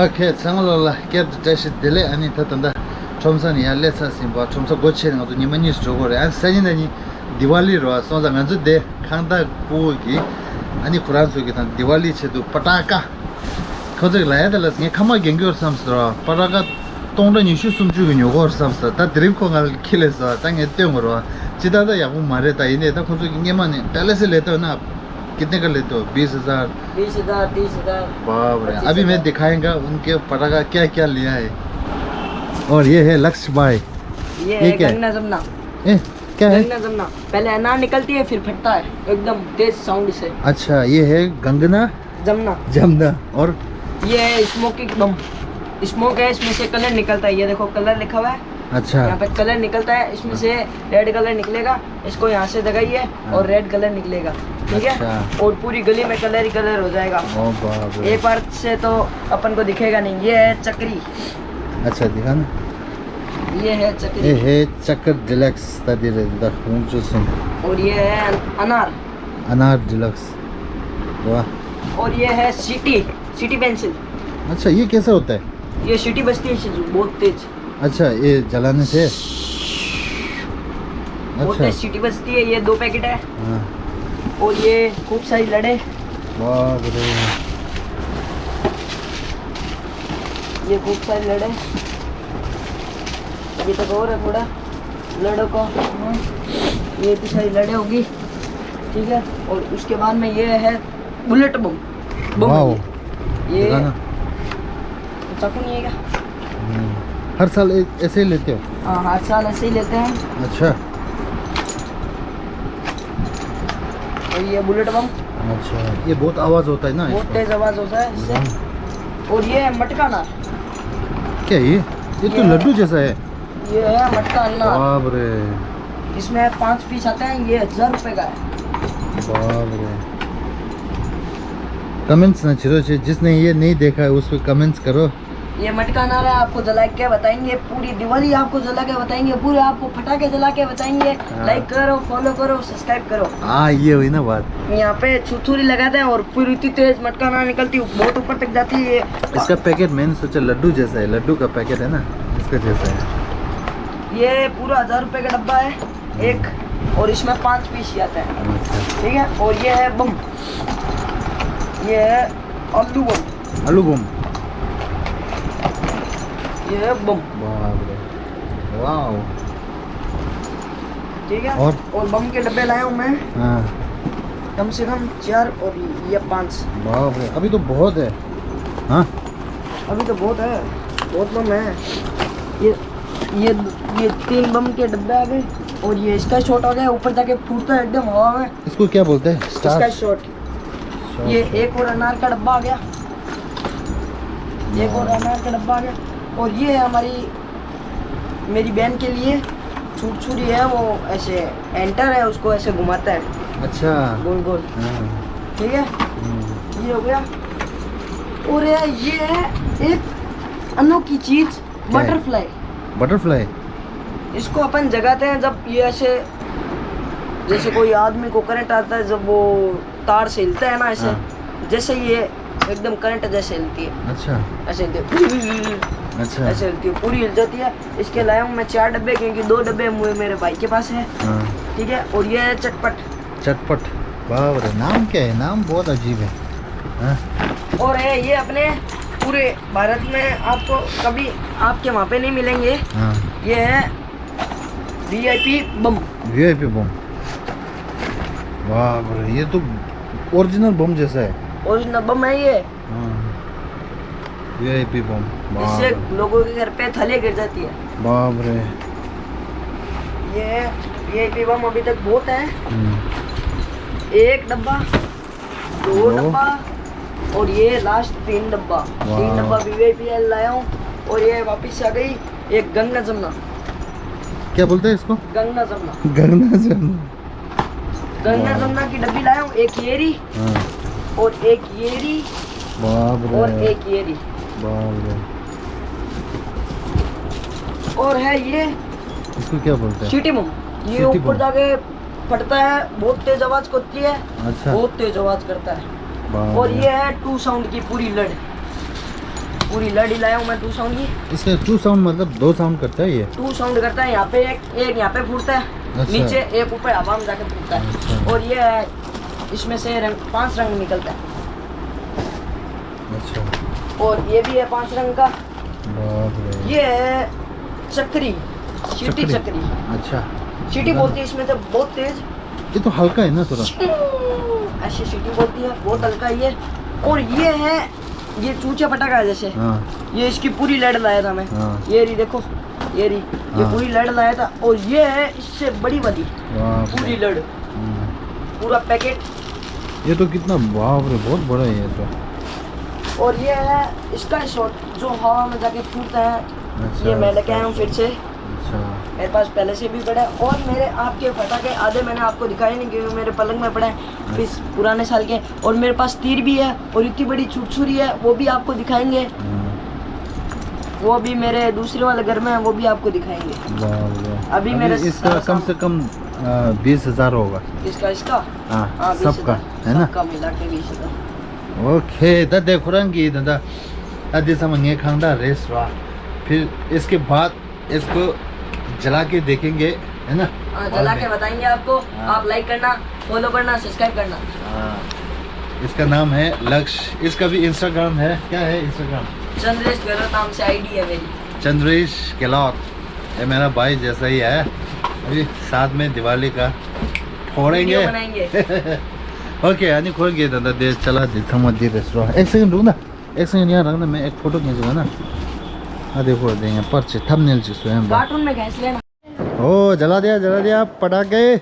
오케이 상을라 게드 다시 딜레 아니 타탄다 촘산이 알레사 심바 촘사 고치는 것도 니만이 저거래 안 사진이 디왈리로 소자 간주 데 칸다 고기 아니 쿠란 속에 단 디왈리 체도 파타카 거기 라야달라스 게 카마 겐겨 삼스라 파라가 동런 이슈 숨주고 요거 삼스라 다 드림코가 킬해서 땅에 떼어로 지다다 야구 말했다 이네다 거기 게만 달레스 레터나 कितने कर लेते हो 20,000 20,000 30,000 बाप रे अभी मैं दिखाएंगा उनके पटाखा क्या क्या लिया है और ये है लक्ष्य भाई ये है गन्ना जमना क्या है गन्ना जमना पहले अनार निकलती है फिर फटता है एकदम तेज साउंड से अच्छा ये है गंगना जमना जमना और ये है स्मोकिंग बम स्मोक है इसमें से कलर निकलता है ये देखो कलर लिखा हुआ है अच्छा यहाँ पे कलर निकलता है इसमें से रेड कलर निकलेगा इसको यहाँ से दगाइए और रेड कलर निकलेगा ठीक है और पूरी गली में कलर ही कलर हो जाएगा एक बार से तो अपन को दिखेगा नहीं ये है चक्री अच्छा दिखा ना ये है चक्र डिलक्स और ये है अनार डिलक्स वाह और ये है सिटी पेंसिल अच्छा ये कैसा होता है ये सिटी बजती है बहुत तेज अच्छा ये जलाने से बहुत तेज सिटी बजती है ये 2 पैकेट है और ये खूब सारी लड़े बाप रे ये खूब सारी लड़े अभी तक और है थोड़ा लड़ों को ये भी सारी लड़े होगी ठीक है और उसके बाद में ये है बुलेट बम ये चाकू नहीं है क्या हर साल ऐसे ही लेते हो हाँ हर साल ऐसे ही लेते हैं अच्छा और ये बुलेट बम अच्छा ये बहुत आवाज होता है ना बहुत तेज आवाज होता है इससे और ये है मटका अनार क्या ये तो लड्डू जैसा है ये है मटका अनार बाप रे इसमें 5 पीस आते हैं ये 1000 रुपए का है बाप रे कमेंट्स ना चिरो जिसने ये नहीं देखा है उस पे कमेंट्स करो ये मटका अनार है आपको जला के बताएंगे पूरी दिवाली आपको जला के बताएंगे पूरे आपको फटाके जला के बताएंगे लाइक करो फॉलो करो सब्सक्राइब करो हाँ ये हुई ना बात यहाँ पे छुरछुरी लगाते हैं और पूरी इतनी तेज मटका अनार निकलती है बहुत ऊपर तक जाती है इसका पैकेट मैंने सोचा लड्डू जैसा है लड्डू का पैकेट है ना इसका जैसा है ये पूरा 1000 रुपए का डब्बा है एक और इसमें 5 पीस आते हैं ठीक है और ये है बम ये है आलू बम ये है बम वाओ ठीक है और बम के डब्बे लाया हूँ मैं कम से कम 4 और ये 5 बाप रे अभी तो बहुत है हाँ अभी तो बहुत है बहुत बम है ये 3 बम के डब्बे आ गए और ये इसका शॉट हो गया ऊपर जाके फूटता है एकदम हवा में इसको क्या बोलते हैं इसका शॉट ये एक और अनार का डब्बा आ गया एक और अनार का डब्बा आ गया और ये है मेरी बहन के लिए छुरी है वो ऐसे एंटर है उसको ऐसे घुमाता है अच्छा गोल गोल ठीक है ये हो गया और ये है एक अनोखी चीज बटरफ्लाई इसको अपन जगाते हैं जब ये ऐसे जैसे कोई आदमी को करंट आता है जब वो तार से हिलता है ना ऐसे जैसे ये एकदम करंट जैसे हिलती है अच्छा ऐसे हिलती है अच्छा ऐसे हिलती है पूरी हिल जाती है इसके लाया हूँ मैं 4 डब्बे क्योंकि 2 डब्बे मेरे भाई के पास है ठीक है और ये है चटपट बाप रे नाम क्या है नाम बहुत अजीब है और है ये अपने पूरे भारत में आपको कभी आपके वहाँ पे नहीं मिलेंगे ये है VIP बम बाप रे ये तो ओरिजिनल बम जैसा है ओरिजिनल बम है ये VIP बम इससे लोगों के घर पे थले गिर जाती है बाप रे ये VIP बम अभी तक बहुत है 1 डब्बा 2 डब्बा और ये लास्ट 3 डब्बा 3 डब्बा VIP लाया हूँ और ये वापस आ गई एक गंगा जमुना क्या बोलते हैं इसको गंगा जमुना की डब्बी लाया हूँ एक येरी और एक येरी और एक येरी और है ये इसको क्या बोलते हैं सिटी बम ये ऊपर जाके फटता है बहुत तेज आवाज करती है बहुत तेज आवाज करता है और ये है 2 साउंड की पूरी लड़ पूरी लड़ी लाया हूँ मैं 2 साउंड की। इसका 2 साउंड मतलब 2 साउंड करता है ये? 2 साउंड करता है। यहाँ पे एक यहाँ पे फूटता है, अच्छा। नीचे एक ऊपर हवा में जाके फूटता है। अच्छा। और ये है, इसमें से 5 रंग निकलता है। अच्छा। और ये भी है 5 रंग का। बाप रे। ये है चक्री, सीटी चक्री। अच्छा। सीटी बोलती है इसमें तो बहुत तेज। ये तो हल्का है ना थोड़ा? ऐसी सीटी बोलती है, बहुत हल्का है ये। और ये है, ये चूचा पटाखा है जैसे। हाँ। ये इसकी पूरी लड़ लाया था मैं। हाँ। ये रही देखो, ये रही, ये हाँ। पूरी लड़ लाया था। और ये है इससे बड़ी वाली बाप रे। पूरी लड़, पूरा पैकेट। ये तो कितना, बाप रे, बहुत बड़ा है ये तो। और ये है इसका शॉट जो हवा में जाके फूटता है। अच्छा। ये मैं लेके आया हूँ फिर से। अच्छा। मेरे पास पहले से भी पड़ा है। और मेरे आपके पटाखे आधे मैंने आपको दिखाए नहीं क्योंकि मेरे पलंग में पड़ा है, इस पुराने साल के। और मेरे पास तीर भी है और इतनी बड़ी छुरछुरी है, वो भी आपको दिखाएंगे। वो भी मेरे दूसरे वाले घर में है, वो भी आपको दिखाएंगे। बाप रे। अभी मेरे इसका सारा कम से कम 20,000 होगा। इसका हाँ, हाँ, सबका 20,000, है ना? सबका मिला के 20,000। ओके, दादा खुरांगी दादा दादी समझिए खानदार रेस रहा। फिर इसके बाद इसको जला के देखेंगे, है ना? हाँ, जला के बताएंगे आपको। हाँ। आप लाइक करना, फॉलो करना, सब्सक्राइब करना। हाँ। इसका नाम है लक्ष्य। इसका भी इंस्टाग्राम है। क्या है इंस्टाग्राम? चंद्रेश गहलोत नाम से आईडी है मेरी। चंद्रेश गहलोत। ये मेरा भाई जैसा ही है। अभी साथ में दिवाली का फोड़ेंगे। वीडियो बनाएंगे। ओके, यानी खोल गए दादा दे चला दे समझ दे रेस्टोरेंट। एक सेकंड रुक ना, एक सेकंड यहाँ रखना, मैं एक फोटो खींचूंगा ना। हाँ देखो देंगे पर्चे थंबनेल से स्वयं। कार्टून में घैस लेना। ओ जला दिया पटाखे।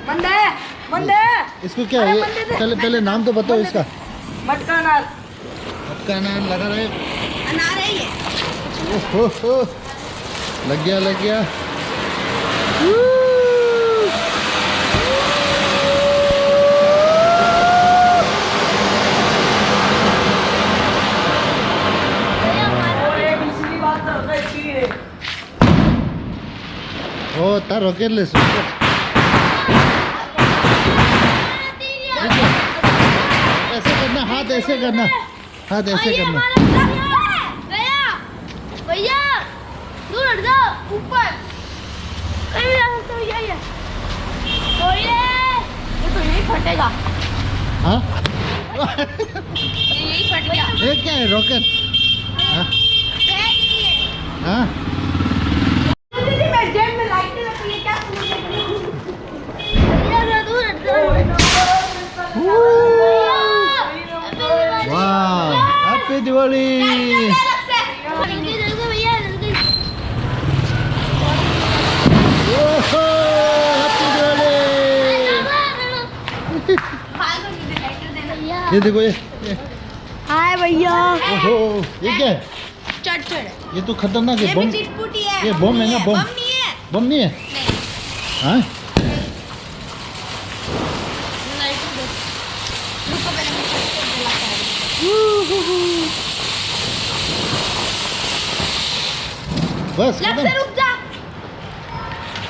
बंद है, बंद है। इसको क्या है ये? पहले नाम तो बताओ इसका। मटका नाल। आपका नाम लगा रहे? अनार है ये। ओहो, लग गया। और एक दूसरी बात तो होता है इसकी। ओ तार रॉकेट ले ऐसे करना, हाथ ऐसे करना, हाथ ऐसे करना। भैया दूर हट जाओ, ऊपर कहीं भी जा सकते हो। ये तो यही फटेगा। हाँ ये यही फट गया। ये क्या है रॉकेट? हाँ हाँ। मैं जेब में लाइट नहीं रखी है, क्या भैया दूर हट जाओ। वाह, हैप्पी दिवाली। भैया ओहो, हैप्पी दिवाली। ये देखो ये। हाय भैया। ओहो, ये क्या है? चट ये तो खतरनाक है। बम, चिटपुटी है। ये बम है ना? बम नहीं है। बम नहीं है? हाँ बस लग खत्म। से रुक जा।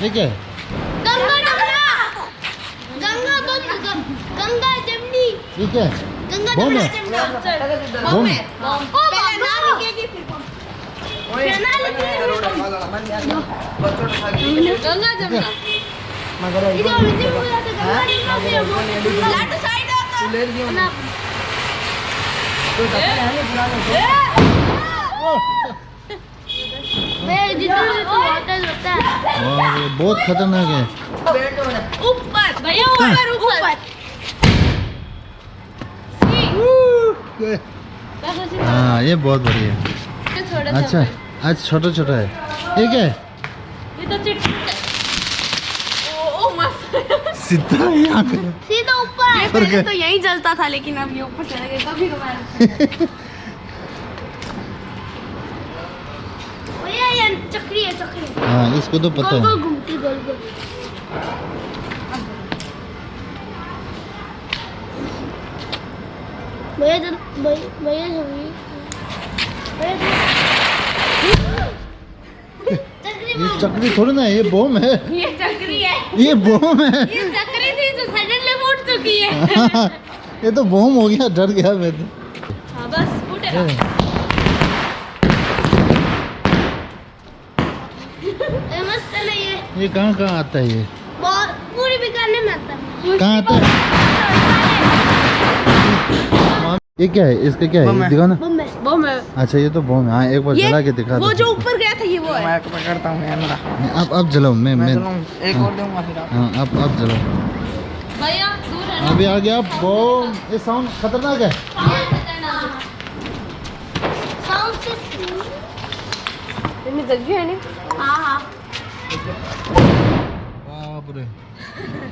ये क्या है? गंगा जमनी। ये क्या है? गंगा बम है? जमना। बम? पहले ना लिखेगी फिर बम। ना लिखेगी। गंगा जमना। इधर उधर हो जाता गंगा जमना। लाटू साइड होता। ना मैं जितना वाटर होता है। वाह, ये बहुत खतरनाक है। ऊपर भैया, ऊपर। हाँ ये बहुत बढ़िया है। अच्छा, आज छोटा छोटा है। ये क्या है? ये तो चिट। ओ मस्त। सीधा यहाँ पे। सीधा ऊपर। पहले तो यही जलता था, लेकिन अब ये ऊपर चला गया। कभी कभार। भैया ये चक्री है, चक्री। हाँ इसको तो पता गोल है। गोल घूमती, गोल गोल। भैया भैया ये चक्री थोड़ी ना है, ये बम है। ये चक्री है। ये बम है। ये चक्री थी जो सडनली फूट चुकी है। ये तो बम हो गया, डर गया मैं तो। हाँ बस फूटे। मेरा ये मस्त है ना ये कहाँ आता है ये? बहुत पूरी बिकाने में आता है। कहाँ आता है? ये क्या है? इसका क्या है? दिखा ना। बम है। अच्छा ये तो बम है। हाँ एक बार जला के दिखा दो। वो जो ऊपर गया था ये वो है। मैं पकड़ता हूँ कैमरा। अब जलाओ। मैं एक और दूंगा फिर आप। हाँ अब जलाओ। भैया दूर है ना। अभी आ गया बम। ये साउंड खतरनाक है। साउंड से इतनी जल्दी है नहीं। हाँ बाप रे।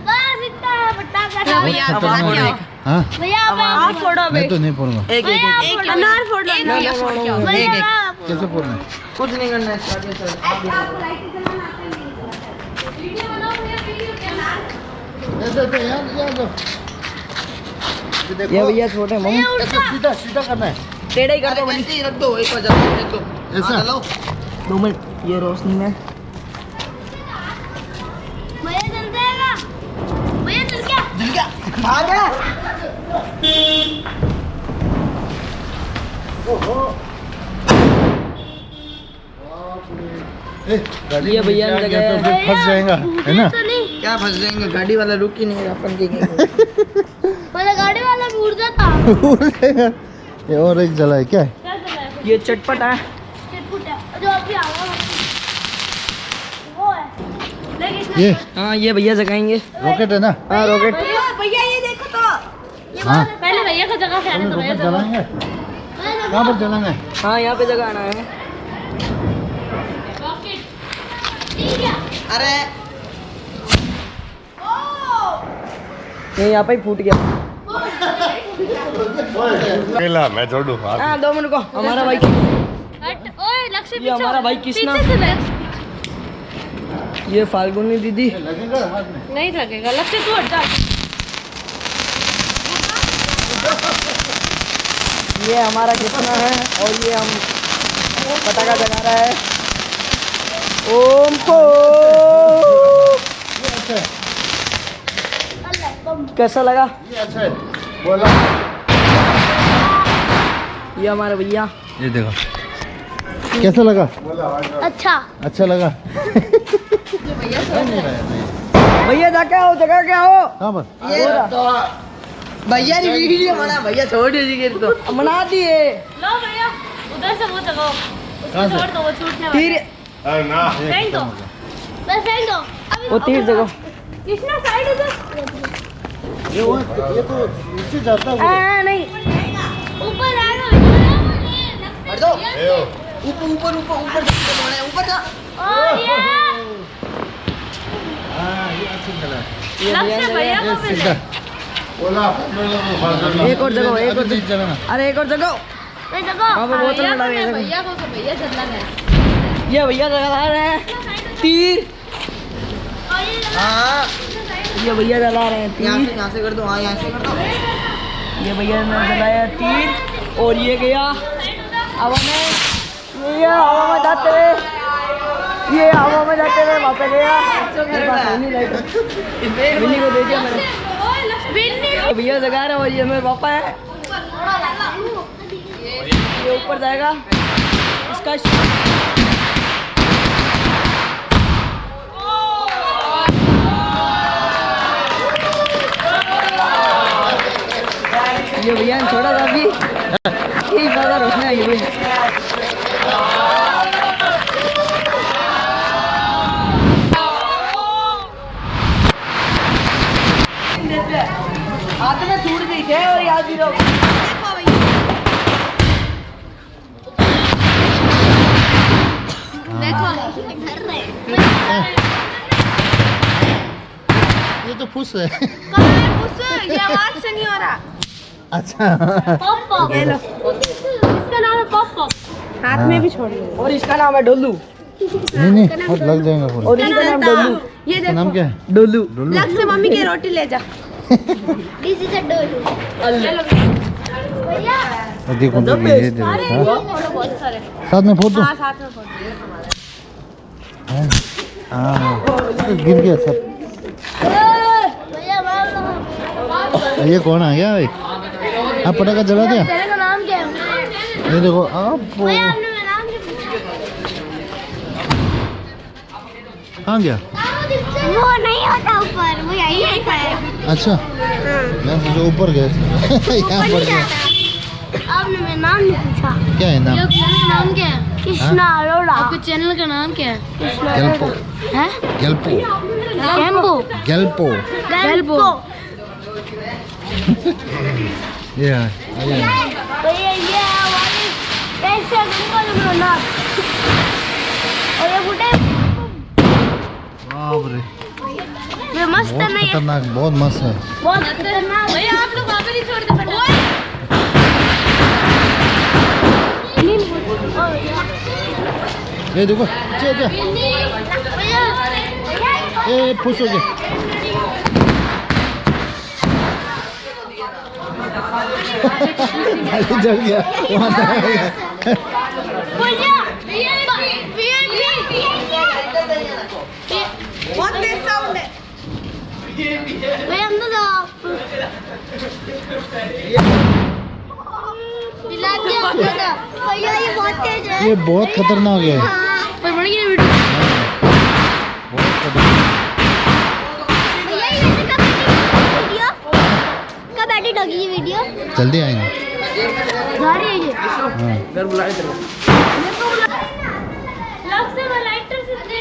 बस इतना है पटाखा। भैया अब आप फोड़ो। हाँ भैया आप फोड़ो। मैं तो नहीं फोड़ूंगा। एक अनार फोड़ लो। एक कैसे फोड़ना है? कुछ नहीं करना है। ऐसे तो यार देखो। ये भैया छोटे मम्मी ऐसा सीधा करना है। टेढ़ा ही कर दो। बड़ी रख दो। एक बार रख दो। ऐसा 2 मिनट ये रोशनी में। भैया चल जाएगा। भैया चल क्या? आ गया। ये भैया ने लगाया तो फिर फंस जाएगा है ना? तो नहीं क्या फंस जाएंगे? गाड़ी वाला रुक ही नहीं रहा। अपन के वाला गाड़ी वाला भी उड़ जाता। ये और एक जला है क्या है? क्या चला है? ये चटपट है। चिटपुट है जो अभी आवा वो है। लेकिन इसमें ये हाँ ये भैया जगाएंगे। रॉकेट है ना? हाँ रॉकेट। भैया ये देखो तो ये हाँ पहले भैया को जगह पे आने तो भैया रॉकेट जलाएंगे। कहाँ पर जलाएंगे? हाँ यहाँ पे जगाना है। रॉकेट ठीक है। अरे ये यहाँ पे ही फूट गया। मैं छोड़ू हाँ 2 मिनट को हमारा भाई हट ओए लक्ष्य ये हमारा भाई कृष्णा। पीछे से बैठ। ये फाल्गुनी दीदी। लगेगा हाथ में। नहीं लगेगा। लक्ष्य तू हट जा। ये हमारा कृष्णा है और ये हम पटाखा जगा रहा है। ओम को ये अच्छा है। कैसा लगा? ये अच्छा है। बोला ये हमारे भैया। ये देखो कैसा लगा? अच्छा लगा। भैया जाके आओ जगह क्या हो? कहाँ पर? ये तो भैया ने वीडियो बना। भैया छोड़ दीजिए तो बना दिए। लो भैया उधर से वो जगह कहाँ उसको से? छोड़ दो वो छूटने तीर वाला है। फेंक दो बस फेंक दो अभी वो तीर देखो। कृष्णा साइड उधर ये तो इससे जाता है। नहीं ऊपर आएगा हट दो। ऊपर ऊपर ऊपर ऊपर ऊपर जा। और ये हाँ ये अच्छा चला। लक्ष्य भैया को ये मिल सीधा। एक और जगह एक और अभी नहीं चलाना। अरे एक और जगह। नहीं जगह वहाँ पे बोतल में डाल के भैया को तो भैया चलना है। ये भैया जला रहे हैं तीर। और ये हाँ ये भैया जला रहे हैं तीर। यहाँ से कर दो। हाँ यहाँ से कर दो। ये भैया ने जलाया तीर और ये गया हवा में। ये हवा में जाते हुए ये हवा में जाते हुए वहाँ पे गया। बिन्नी को दे दिया मैंने। ये भैया जगा रहे और ये मेरे पापा है। ये ऊपर जाएगा इसका। ये भैया ने छोड़ा था अभी। यही ज्यादा रोशनी आई हुई है। हाथ में छूट गई थे और याद भी रहो। ये तो फुस है। ये आवाज से नहीं हो रहा। अच्छा पॉप पॉप इसका नाम है पॉप पॉप। हाथ में भी छोड़ दो। और इसका नाम है डोलू। नहीं हाथ लग जाएगा पूरा। और इसका नाम डोलू। ये इसका नाम क्या है? डोलू। लग से मम्मी की रोटी ले जा। दिस इज अ डोलू। भैया देखो तो ये दे अरे रहा वो फोटो बहुत सारे। साथ में फोटो। हाँ साथ में फोटो। हाँ गिर गया सब। भैया मार दो। ये कौन आ गया भाई? आप पटाखा जला दिया? तेरे का नाम क्या है? ये देखो आप वो भैया आपने मेरा नाम नहीं पूछा। कहाँ गया? वो नहीं होता ऊपर, वो यही होता है। अच्छा मैं सोचा ऊपर गए थे। यहाँ ऊपर पर नहीं गया। जाता। आपने मेरा नाम नहीं पूछा। क्या है नाम? चैनल का नाम क्या है? कृष्णा अरोड़ा। आपके चैनल का नाम क्या है? कृष्णा गेल्पो है? गेल्पो गेम्बो। गेल्पो गेल्पो। ये है भैया ये हमारी पैसे गंगा जमुना। और ये बुढ़े बाप रे ये मस्त बहुत है ना ये? खतरनाक बहुत मस्त है बहुत खतरनाक। भैया आप लोग वहाँ पे नहीं छोड़ दे। ये देखो चे चे भैया ए फुस हो गया अरे जल गया वहाँ तक आ गया भैया भैया बहुत तेज साउंड है। भैया अंदर जाओ। भैया ये बहुत तेज है। ये बहुत खतरनाक है पर बड़ी है वीडियो। बहुत खतरनाक भैया ये कब एडिट होगी ये वीडियो? जल्दी आएंगे जा रही है ये। हाँ घर बुलाए तेरे को। लग से लाइटर से दे